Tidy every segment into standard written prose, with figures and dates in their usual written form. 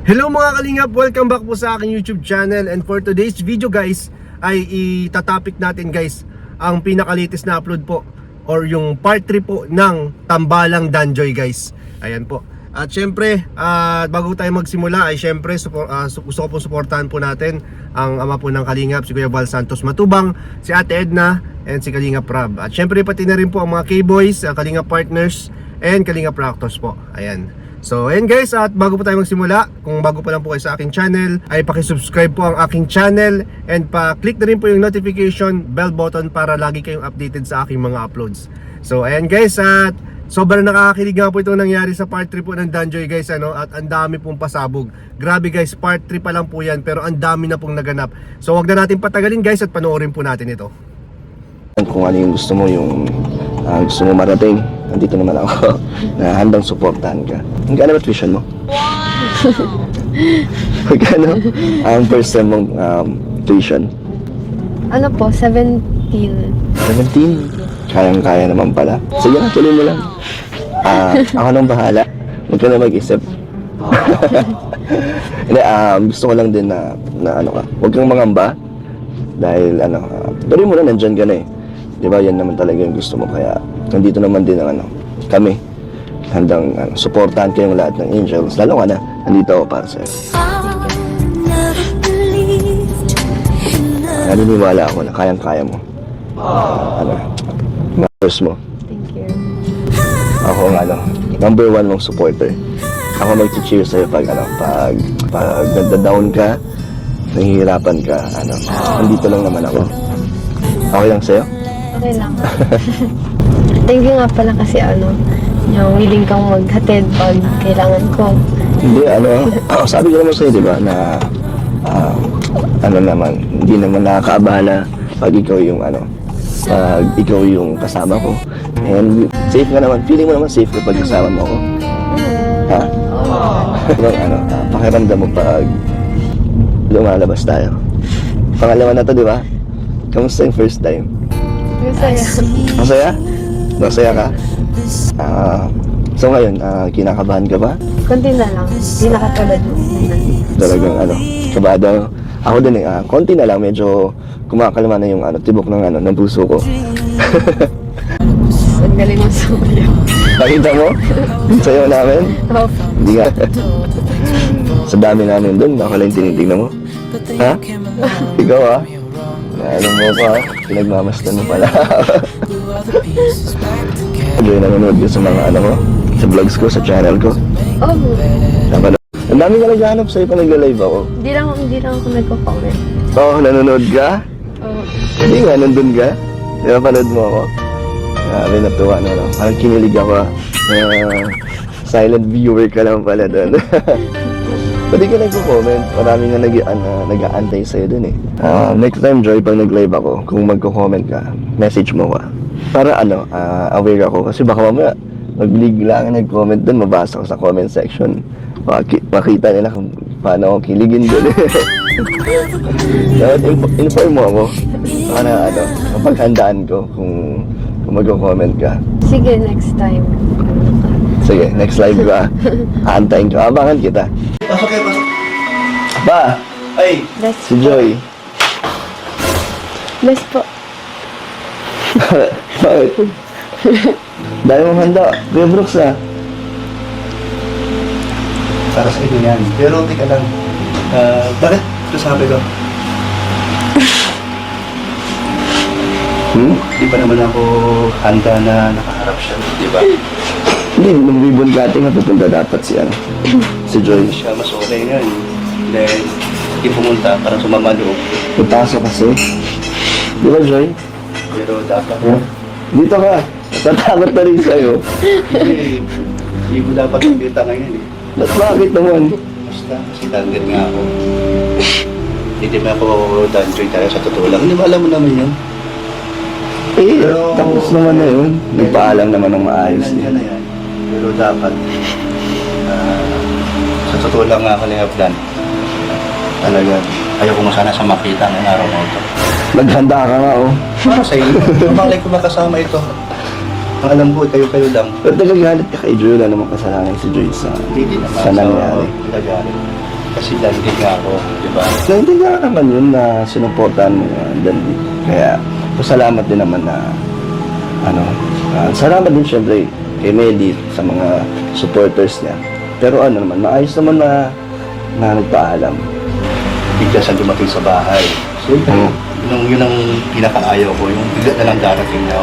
Hello mga kalingap! Welcome back po sa aking YouTube channel. And for today's video guys, ay itatopic natin guys ang pinaka-latest na upload po, or yung part 3 po ng Tambalang Danjoy guys. Ayan po. At syempre, bago tayo magsimula ay syempre gusto ko po suportahan po natin ang ama po ng Kalingap, si Kuya Val Santos Matubang, si Ate Edna, and si Kalingap Rab. At syempre pati na rin po ang mga K-Boys, Kalingap Partners, and Kalingap Practors po. Ayan. So ayan guys, at bago po tayo magsimula, kung bago pa lang po kayo sa aking channel, ay pakisubscribe po ang aking channel and pa-click na rin po yung notification bell button para lagi kayong updated sa aking mga uploads. So ayan guys, at sobrang nakakakilig nga po itong nangyari sa part 3 po ng Danjoy guys, at ang dami pong pasabog. Grabe guys, part 3 pa lang po yan, pero ang dami na pong naganap. So wag na natin patagalin guys, at panoorin po natin ito. Kung ano yung gusto mo, yung gusto mo marating, nandito naman ako na handang suportahan ka. Magkano ba tuition mo? Magkano ang first sem mong tuition? Ano po, 17. 17? Kayang-kaya naman pala. Sige na, tuloy mo lang. Ako nang bahala. Huwag ka na mag-isip. Hindi, gusto ko lang din na ano ka, huwag kang mangamba. Dahil tuloy mo na, nandyan ka na eh. Diba, yan naman talaga yung gusto mo. Kaya, nandito naman din ang kami. Handang supportahan kayong lahat ng angels. Lalo ka na, nandito ako para sa'yo. Naniniwala ako na kayang-kaya mo. Matters mo. Thank you. Ako ang number 1 mong supporter. Ako mag-cheer sa'yo pag nagda-down ka, nahihirapan ka, nandito lang naman ako. Okay lang sa'yo? Okay lang. Thank you nga pala kasi yung willing kang maghatid pag kailangan ko. Hindi, sabi ko naman sa'yo, di ba, na naman, hindi naman nakakaabala pag ikaw yung pag ikaw yung kasama ko. And safe nga naman, feeling mo naman safe kapag kasama mo ako. Ha? Pakiramdam mo pag lumalabas tayo. Pangalawa na to, di ba? Kamusta yung first time? Masaya. Masaya? Masaya ka? So ngayon, kinakabahan ka ba? Konti na lang. Hindi nakatulad mo. Talagang kabado. Ako din konti na lang, medyo kumakalma na yung tibok ng puso ko. Ang galing mo sumayaw. Nakita mo? Sayo namin? Opo. Hindi nga. Sa dami namin doon, baka lang tinitignan mo. Ha? Ikaw alam mo pa, pinagmamasdan mo pala. Joy, nanonood ko sa mga ko, sa vlogs ko, sa channel ko. Oh. Ang dami ka naghahanap sa'yo pa nag-live ako. Hindi lang ako nagko-comment. Oo, nanonood ka? Oo. Hindi nga, nandun ka. Di ba, panood mo ako? Grabe, natuwa na. Parang kinilig ako. Silent viewer ka lang pala doon. Pwede ka nagko-comment. Marami nga nag-aantay sa'yo dun eh. Next time, Joy, pag nag-live ako, kung magko-comment ka, message mo ka. Para aware ako. Kasi baka mamaya, magbigla ka nag-comment dun, mabasa ko sa comment section. Makita nila kung paano ako kiligin dun. Inform mo ako. Para mapaghandaan ko kung magko-comment ka. Sige, next time. Sige, next live ka. Aantayin ka. Abangan kita. Pasok kayo, pasok. Ba? Ay, si Joy. Bless po. Bakit? Dahil mong handa. Kuya Brooks Para sa inyo yan. Pero tika lang. Bakit? Ito sabi ko. Di ba naman ako handa na nakaharap siya, di ba? Hindi, nung ribbon cutting napupunta dapat si Joy. Siya mas okay nga eh. Dahil hindi pumunta para sumama loob. Putaso kasi. Di ba, Joy? Pero dapat Dito ka. Natatakot na rin sa'yo. hindi ko dapat nakita ngayon eh. Bakit naman? Basta kasi target nga ako. Hindi ba ako Danjoy tayo sa totoo lang. Hindi ba alam mo naman yun? Tapos naman na yun. Nagpaalam naman ng maayos. Yan na yan. Pero dapat sa totoo lang nga Kalingap Dan. Talaga, ayoko mo sana sa makita ng araw na ito. Naghanda ka nga, Para sa iyo, mamalay ko makasama ito. Ang alam ko, kayo-kayo lang. Pero nagagalit ka kay Joy. Wala namang kasalanan si Joy sa Hindi naman. sa nangyari. Nagalit. Kasi dandig nga ako, di ba? Naintindihan ka naman yun na sinuportahan mo yung Dandy. Kaya, pasalamat din naman na, salamat din syempre kay Medi sa mga supporters niya. Pero naman, maayos naman na nagpaalam. Bigla siya dumating sa bahay. Siyempre, yun ang pinakaayaw ko, yung bigla na lang darating na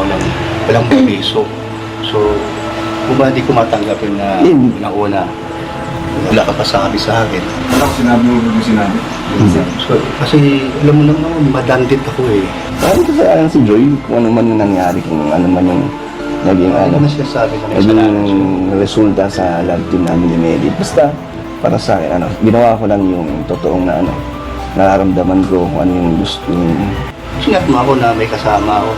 walang permiso. So, kung ba hindi ko matanggapin na una-una, wala ka pa sabi sa akin. Ano sinabi mo yung sinabi? So, kasi alam mo naman, madandit ako eh. Sabi ko sa si Joy, kung ano man yung nangyari, kung ano man yung naging Ano na sinasabi ko na kasalanan? naging resulta sa love team namin ni Medi. Basta, para sa akin, ginawa ko lang yung totoong na nararamdaman ko kung ano yung gusto. Sinat mo ako na may kasama ako.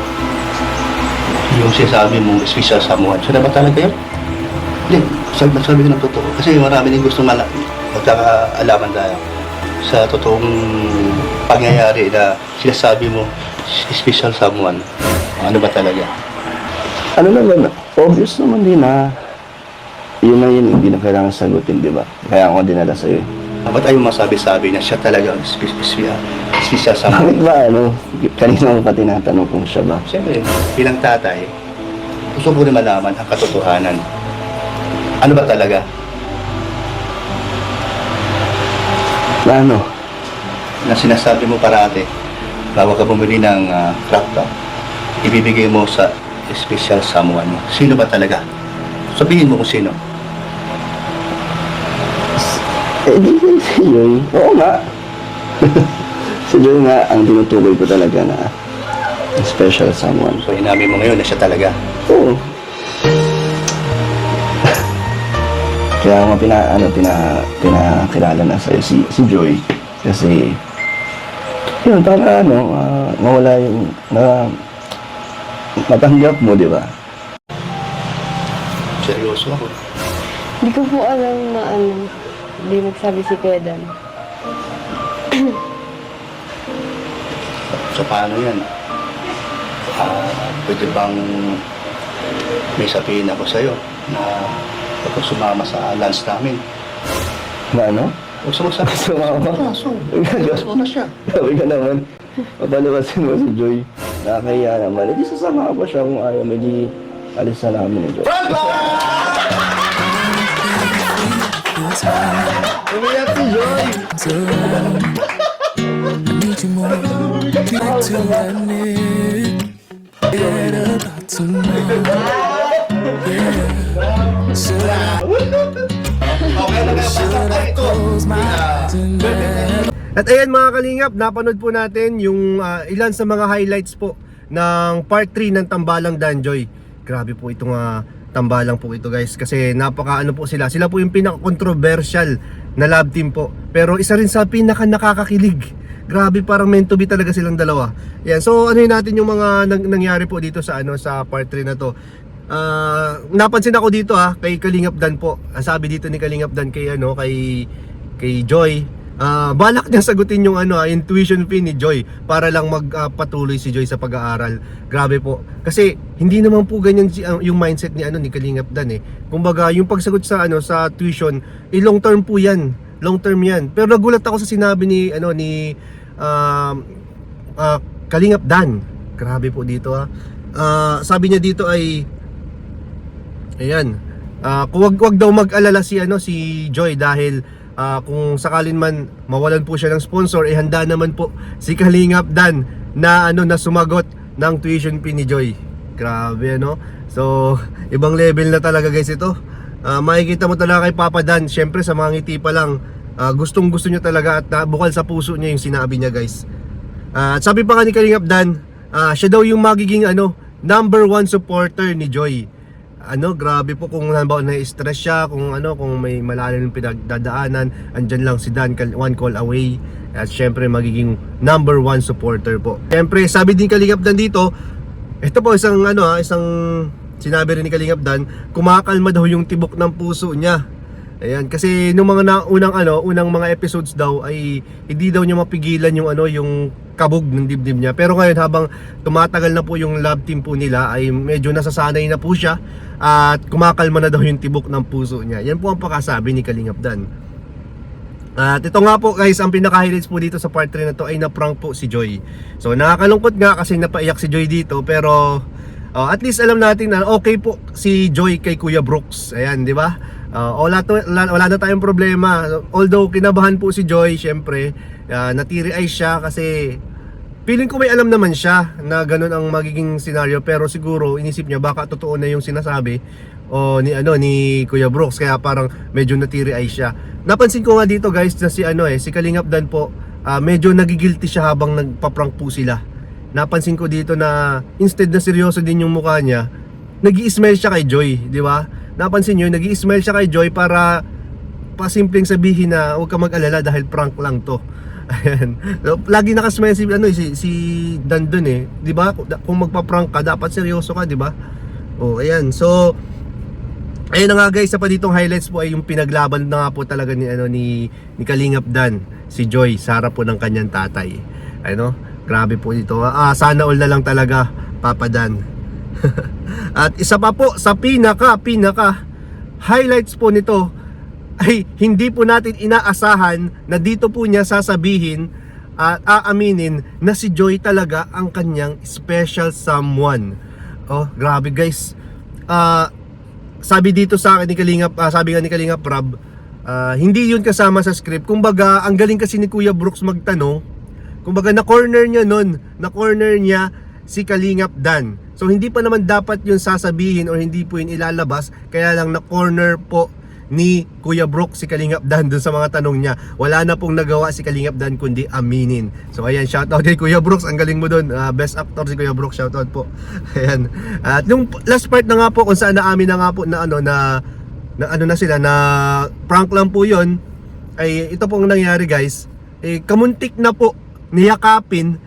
Yung sinasabi mong special someone. So, dapat talaga yun? Hindi, sabi ko ng totoo. Kasi marami din gusto magkakaalaman tayo sa totoong pangyayari na sinasabi mo special someone. Ano ba talaga? Ano naman, obvious naman din na yun na yun, hindi na kailangan sagutin, di ba? Kaya ako dinala sa'yo. Ba't ayaw masabi-sabi na siya talaga ang special someone? Bakit ba, kanina mo pa tinatanong kung siya ba? Siyempre, bilang tatay, gusto ko rin malaman ang katotohanan. Ano ba talaga? Na Na sinasabi mo parati, bago ka bumili ng crop top, ibibigay mo sa special someone mo. Sino ba talaga? Sabihin mo kung sino. Di si Joy. Oo nga. Si Joy nga ang tinutukoy ko talaga na special someone. So inamin mo ngayon na siya talaga. Oo. Kaya ako pinakilala na sa'yo si Joy. Kasi, yun, para mawala yung, matanggap mo, di ba? Seryoso ako. Hindi ko po alam na hindi nagsabi si Kuya Dan. So paano yan? Pwede bang may sabihin ako sa'yo na kapag sumama sa lunch namin? Na ano? Huwag sumasabi. Sumama? So, labas mo na siya. Sabi ka naman, papalabasin mo si Joy. Nakakaya naman. Hindi sasama ka pa siya kung ayaw. Medyo alis na namin ni Joy. Umiyak si Joy! Need you more back to that need. Get about tomorrow. Yeah. Should I close my eyes and let At ayan mga kalingap, napanood po natin yung ilan sa mga highlights po ng part 3 ng Tambalang Danjoy. Grabe po itong tambalang po ito guys, kasi napaka po sila po yung pinaka-controversial na love team po, pero isa rin sa pinaka-nakakakilig. Grabe, parang meant to be talaga silang dalawa. Yan, so ano yun natin yung mga nangyari po dito sa sa part 3 na to. Napansin ako dito kay Kalingap Dan po. Sabi dito ni Kalingap Dan kay kay Joy, balak niya sagutin yung yung tuition fee ni Joy para lang magpatuloy si Joy sa pag-aaral. Grabe po. Kasi hindi naman po ganyan yung mindset ni ni Kalingap Dan eh. Kumbaga, yung pagsagot sa sa tuition, long term po 'yan. Long term 'yan. Pero nagulat ako sa sinabi ni Kalingap Dan. Grabe po dito sabi niya dito ay ayan, wag daw mag-alala si Joy dahil kung sakalin man mawalan po siya ng sponsor, handa naman po si Kalingap Dan na na sumagot ng tuition fee ni Joy. Grabe So, ibang level na talaga guys ito. Makikita mo talaga kay Papa Dan, syempre sa mga ngiti pa lang, gustong gusto niya talaga at bukal sa puso niya yung sinabi niya guys. At sabi pa nga ni Kalingap Dan, siya daw yung magiging number 1 supporter ni Joy. Grabe po kung halimbawa na-stress siya, kung may malalim pinagdadaanan, andyan lang si Dan, one call away. At syempre magiging number 1 supporter po. Syempre sabi din Kalingap Dan dito, ito po isang isang sinabi rin ni Kalingap Dan, kumakalma daw yung tibok ng puso niya. Ayan, kasi nung mga unang mga episodes daw ay hindi daw niya mapigilan yung yung kabog ng dibdib niya. Pero ngayon habang tumatagal na po yung love team po nila ay medyo nasasanay na po siya at kumakalma na daw yung tibok ng puso niya. Yan po ang pakasabi ni Kalingap Dan. At ito nga po guys, ang pinaka-highlights po dito sa part 3 na to ay na-prank po si Joy. So nakakalungkot nga kasi napaiyak si Joy dito, pero at least alam natin na okay po si Joy kay Kuya Brooks. Ayan, di ba? Wala na tayong problema. Although kinabahan po si Joy, syempre, natiri-eye siya kasi feeling ko may alam naman siya na ganun ang magiging scenario, pero siguro inisip niya baka totoo na yung sinasabi ni Kuya Brooks, kaya parang medyo natiri-eye siya. Napansin ko nga dito guys na si Kalingap Dan po, medyo nagigilty siya habang nagpa-prank po sila. Napansin ko dito na instead na seryoso din yung mukha niya, nag-i-smile siya kay Joy, di ba? Napansin niyo, nag-i-smile siya kay Joy para pasimpleng sabihin na huwag ka mag-alala dahil prank lang to. Ayan. Lagi nakasmile si Dan dun eh, di ba? Kung magpa-prank ka, dapat seryoso ka, di ba? Ayan. So ayun na nga guys, sa pa ditong highlights po ay yung pinaglaban na nga po talaga ni Kalingap Dan, si Joy, sa harap po ng kanyang tatay. Ano? Grabe po dito. Sana all na lang talaga, Papa Dan. At isa pa po sa pinaka highlights po nito ay hindi po natin inaasahan na dito po niya sasabihin at aaminin na si Joy talaga ang kanyang special someone. Grabe guys. Sabi dito sa akin ni Kalingap, sabi nga ni Kalingap Rob, hindi yun kasama sa script. Kumbaga, ang galing kasi ni Kuya Brooks magtanong. Kumbaga, na-corner niya si Kalingap Dan. So, hindi pa naman dapat yun sasabihin o hindi po yun ilalabas. Kaya lang na-corner po ni Kuya Brooks si Kalingap Dan dun sa mga tanong niya. Wala na pong nagawa si Kalingap Dan kundi aminin. So ayan, shoutout kay Kuya Brooks, ang galing mo dun. Best actor si Kuya Brooks, shoutout po. Ayan. At yung last part na nga po kung saan naamin na nga po na na prank lang po yun, ay ito pong nangyari guys. Kamuntik na po niyakapin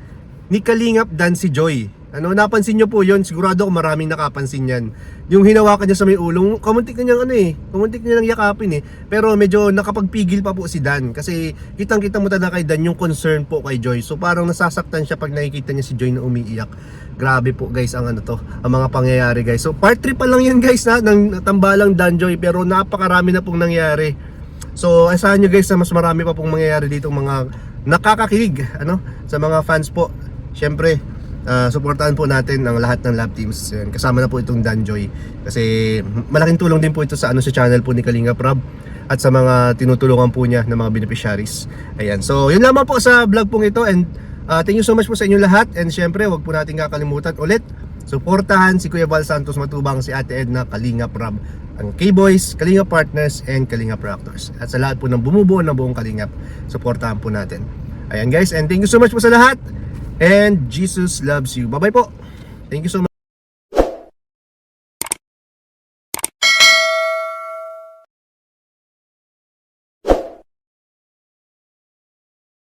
ni Kalingap Dan si Joy. Napansin nyo po yun, sigurado ko maraming nakapansin yan. Yung hinawakan niya sa may ulo, kamuntik na niyang yakapin eh. Pero medyo nakapagpigil pa po si Dan, kasi kitang-kita mo talaga kay Dan yung concern po kay Joy. So parang nasasaktan siya pag nakikita niya si Joy na umiiyak. Grabe po guys ang ang mga pangyayari guys. So part 3 pa lang yan guys ng Tambalang Dan Joy, pero napakarami na pong nangyari. So asahan nyo guys na mas marami pa pong mangyayari dito, mga nakakakilig sa mga fans po. Syempre, suportahan po natin ang lahat ng love teams. Yan, kasama na po itong Dan Joy, kasi malaking tulong din po ito sa sa channel po ni Kalingap Rob at sa mga tinutulungan po niya ng mga beneficiaries. Ayan, so yun lamang po sa vlog pong ito, and thank you so much po sa inyo lahat. And syempre, wag po natin kakalimutan ulit, suportahan si Kuya Val Santos Matubang, si Ate Edna, Kalingap Rob, ang K-Boys, Kalingap Partners, and Kalingap Reactors. At sa lahat po ng bumubuo ng buong Kalingap, suportahan po natin. Ayan guys, and thank you so much po sa lahat. And Jesus loves you. Bye-bye po. Thank you so much.